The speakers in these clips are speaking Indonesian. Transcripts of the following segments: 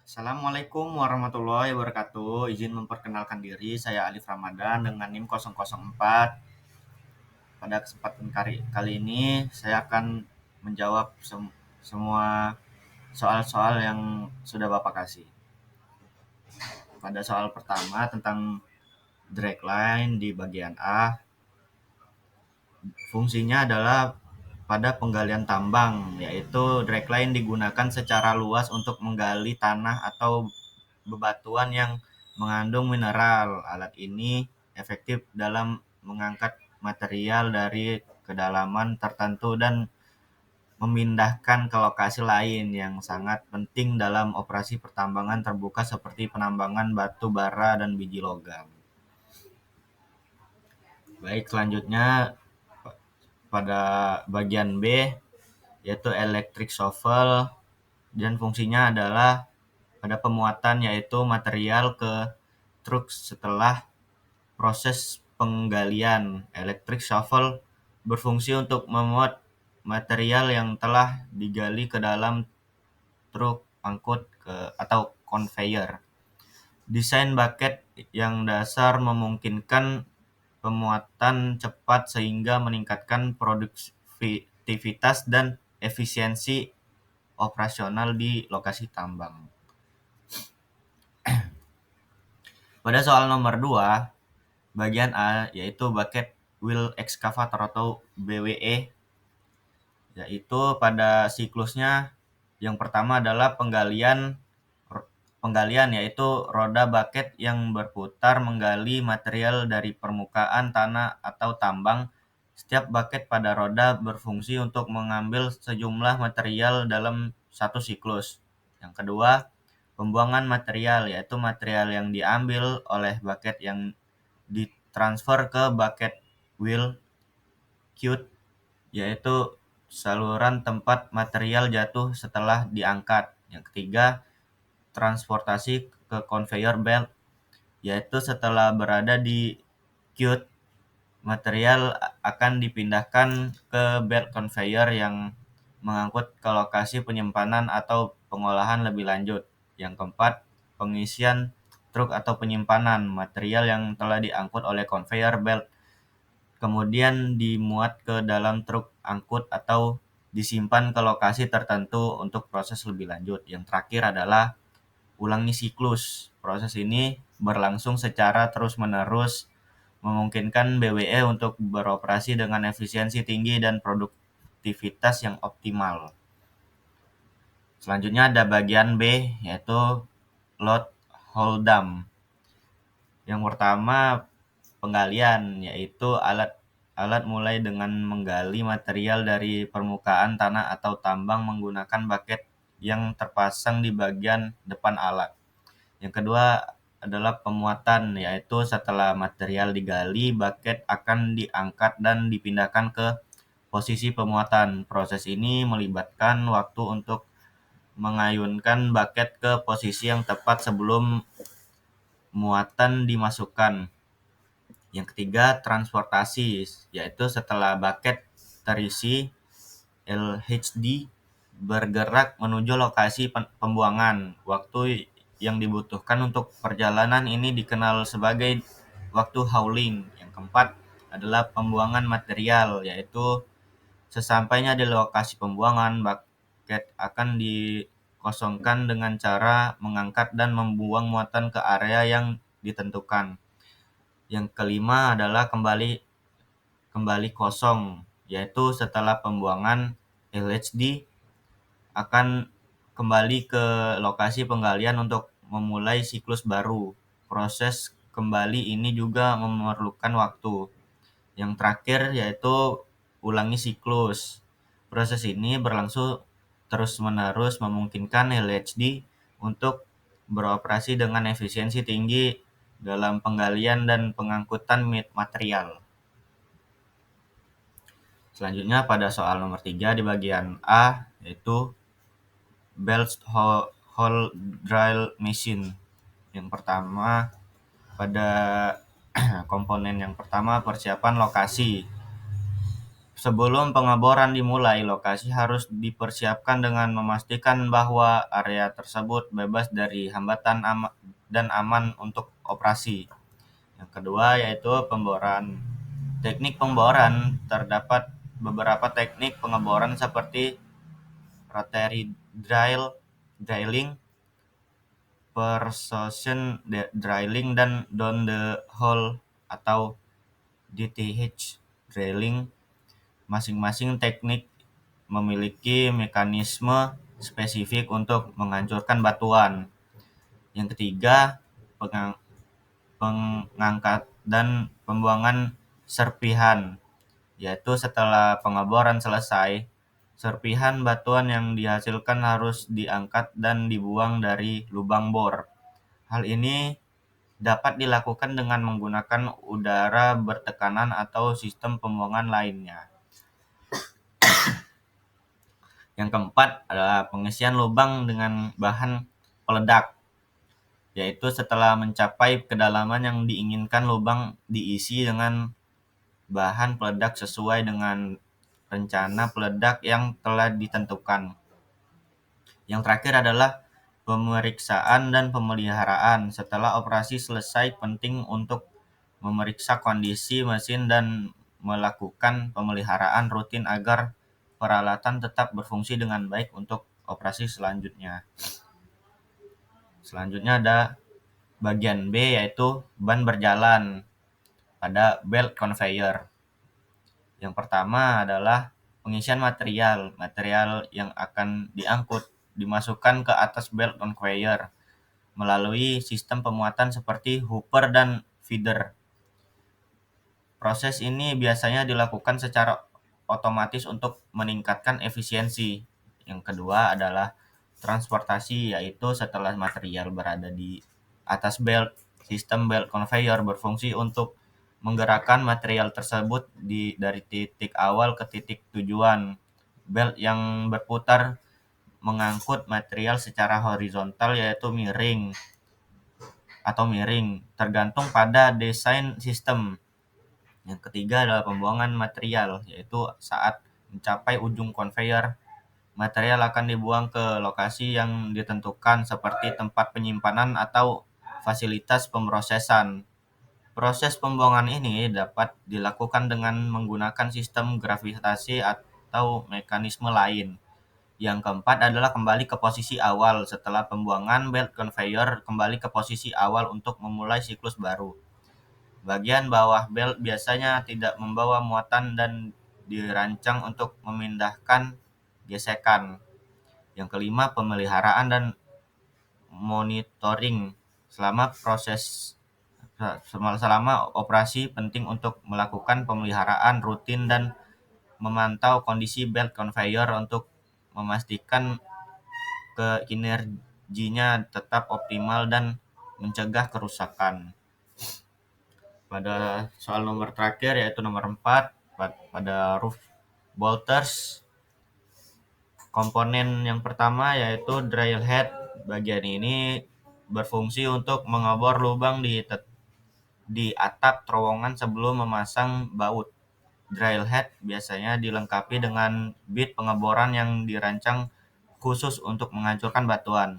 Assalamualaikum warahmatullahi wabarakatuh. Izin memperkenalkan diri, saya Alif Ramadan dengan NIM 004. Pada kesempatan kali ini saya akan menjawab semua soal-soal yang sudah Bapak kasih. Pada soal pertama tentang drag line di bagian A, fungsinya adalah pada penggalian tambang, yaitu drag line digunakan secara luas untuk menggali tanah atau bebatuan yang mengandung mineral. Alat ini efektif dalam mengangkat material dari kedalaman tertentu dan memindahkan ke lokasi lain yang sangat penting dalam operasi pertambangan terbuka seperti penambangan batu bara dan biji logam. Baik, selanjutnya pada bagian B yaitu electric shovel, dan fungsinya adalah pada pemuatan yaitu material ke truk setelah proses penggalian. Electric shovel berfungsi untuk memuat material yang telah digali ke dalam truk angkut atau conveyor. Desain bucket yang dasar memungkinkan pemuatan cepat sehingga meningkatkan produktivitas dan efisiensi operasional di lokasi tambang. Pada soal nomor 2, bagian A yaitu bucket wheel excavator atau BWE, yaitu pada siklusnya yang pertama adalah penggalian yaitu roda bucket yang berputar menggali material dari permukaan tanah atau tambang. Setiap bucket pada roda berfungsi untuk mengambil sejumlah material dalam satu siklus. Yang kedua, pembuangan material yaitu material yang diambil oleh bucket yang ditransfer ke bucket wheel chute, yaitu saluran tempat material jatuh setelah diangkat. Yang ketiga, transportasi ke conveyor belt, yaitu setelah berada di chute, material akan dipindahkan ke belt conveyor yang mengangkut ke lokasi penyimpanan atau pengolahan lebih lanjut. Yang keempat, pengisian truk atau penyimpanan material yang telah diangkut oleh conveyor belt kemudian dimuat ke dalam truk angkut atau disimpan ke lokasi tertentu untuk proses lebih lanjut. Yang terakhir adalah ulangi siklus. Proses ini berlangsung secara terus-menerus, memungkinkan BWE untuk beroperasi dengan efisiensi tinggi dan produktivitas yang optimal. Selanjutnya ada bagian B, yaitu load hold dam. Yang pertama, penggalian, yaitu alat mulai dengan menggali material dari permukaan tanah atau tambang menggunakan bucket yang terpasang di bagian depan alat. Yang kedua adalah pemuatan, yaitu setelah material digali, bucket akan diangkat dan dipindahkan ke posisi pemuatan. Proses ini melibatkan waktu untuk mengayunkan bucket ke posisi yang tepat sebelum muatan dimasukkan. Yang ketiga, transportasi, yaitu setelah bucket terisi, LHD bergerak menuju lokasi pembuangan. Waktu yang dibutuhkan untuk perjalanan ini dikenal sebagai waktu hauling. Yang keempat adalah pembuangan material, yaitu sesampainya di lokasi pembuangan, bucket akan dikosongkan dengan cara mengangkat dan membuang muatan ke area yang ditentukan. Yang kelima adalah kembali kosong, yaitu setelah pembuangan, LHD akan kembali ke lokasi penggalian untuk memulai siklus baru. Proses kembali ini juga memerlukan waktu. Yang terakhir yaitu ulangi siklus. Proses ini berlangsung terus-menerus memungkinkan LHD untuk beroperasi dengan efisiensi tinggi dalam penggalian dan pengangkutan material. Selanjutnya pada soal nomor 3 di bagian A, yaitu belt hole drill machine. Yang pertama, pada komponen yang pertama persiapan lokasi. Sebelum pengeboran dimulai, lokasi harus dipersiapkan dengan memastikan bahwa area tersebut bebas dari hambatan dan aman untuk operasi. Yang kedua yaitu pemboran. Teknik pemboran terdapat beberapa teknik pengeboran seperti rotary drilling, precision drilling, dan down the hole atau DTH drilling. Masing-masing teknik memiliki mekanisme spesifik untuk menghancurkan batuan. Yang ketiga, pengangkat dan pembuangan serpihan, yaitu setelah pengeboran selesai, serpihan batuan yang dihasilkan harus diangkat dan dibuang dari lubang bor. Hal ini dapat dilakukan dengan menggunakan udara bertekanan atau sistem pembuangan lainnya. Yang keempat adalah pengisian lubang dengan bahan peledak, yaitu setelah mencapai kedalaman yang diinginkan, lubang diisi dengan bahan peledak sesuai dengan rencana peledak yang telah ditentukan. Yang terakhir adalah pemeriksaan dan pemeliharaan. Setelah operasi selesai, penting untuk memeriksa kondisi mesin dan melakukan pemeliharaan rutin agar peralatan tetap berfungsi dengan baik untuk operasi selanjutnya. Selanjutnya ada bagian B, yaitu ban berjalan pada belt conveyor. Yang pertama adalah pengisian material. Material yang akan diangkut dimasukkan ke atas belt conveyor melalui sistem pemuatan seperti hopper dan feeder. Proses ini biasanya dilakukan secara otomatis untuk meningkatkan efisiensi. Yang kedua adalah transportasi, yaitu setelah material berada di atas belt, sistem belt conveyor berfungsi untuk menggerakkan material tersebut dari titik awal ke titik tujuan. Belt yang berputar mengangkut material secara horizontal, yaitu miring atau miring, tergantung pada desain sistem. Yang ketiga adalah pembuangan material, yaitu saat mencapai ujung conveyor, material akan dibuang ke lokasi yang ditentukan seperti tempat penyimpanan atau fasilitas pemrosesan. Proses pembuangan ini dapat dilakukan dengan menggunakan sistem gravitasi atau mekanisme lain. Yang keempat adalah kembali ke posisi awal. Setelah pembuangan, belt conveyor kembali ke posisi awal untuk memulai siklus baru. Bagian bawah belt biasanya tidak membawa muatan dan dirancang untuk memindahkan gesekan. Yang kelima, pemeliharaan dan monitoring. Selama operasi penting untuk melakukan pemeliharaan rutin dan memantau kondisi belt conveyor untuk memastikan kinerjanya tetap optimal dan mencegah kerusakan. Pada soal nomor terakhir, yaitu nomor 4, pada roof bolters, komponen yang pertama yaitu drill head. Bagian ini berfungsi untuk mengebor lubang di atap terowongan sebelum memasang baut. Drill head biasanya dilengkapi dengan bit pengeboran yang dirancang khusus untuk menghancurkan batuan.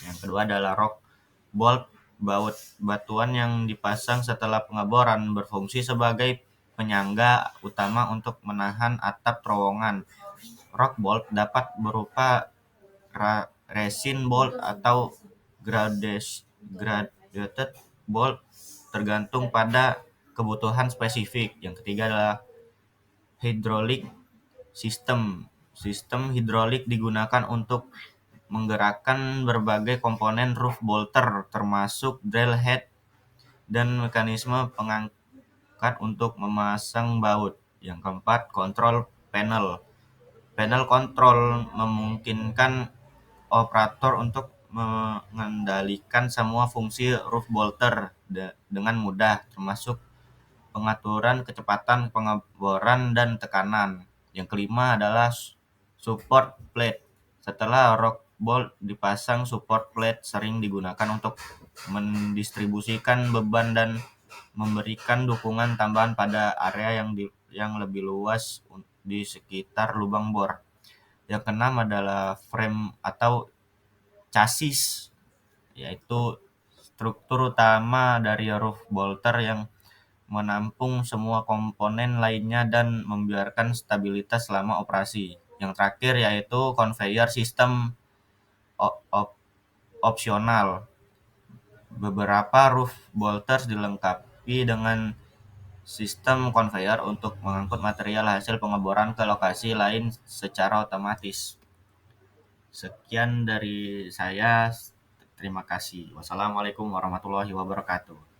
Yang kedua adalah rock bolt, baut batuan yang dipasang setelah pengeboran, berfungsi sebagai penyangga utama untuk menahan atap terowongan. Rock bolt dapat berupa resin bolt atau graduated bolt, tergantung pada kebutuhan spesifik. Yang ketiga adalah hydraulic system. Sistem hidrolik digunakan untuk menggerakkan berbagai komponen roof bolter, termasuk drill head dan mekanisme pengangkat untuk memasang baut. Yang keempat, control panel. Panel kontrol memungkinkan operator untuk mengendalikan semua fungsi roof bolter dengan mudah, termasuk pengaturan kecepatan pengeboran dan tekanan. Yang kelima adalah support plate. Setelah rock bolt dipasang, support plate sering digunakan untuk mendistribusikan beban dan memberikan dukungan tambahan pada area yang lebih luas di sekitar lubang bor. Yang keenam adalah frame atau chassis, yaitu struktur utama dari roof bolter yang menampung semua komponen lainnya dan membiarkan stabilitas selama operasi. Yang terakhir yaitu conveyor system opsional. Beberapa roof bolters dilengkapi dengan sistem conveyor untuk mengangkut material hasil pengeboran ke lokasi lain secara otomatis. Sekian dari saya. Terima kasih. Wassalamualaikum warahmatullahi wabarakatuh.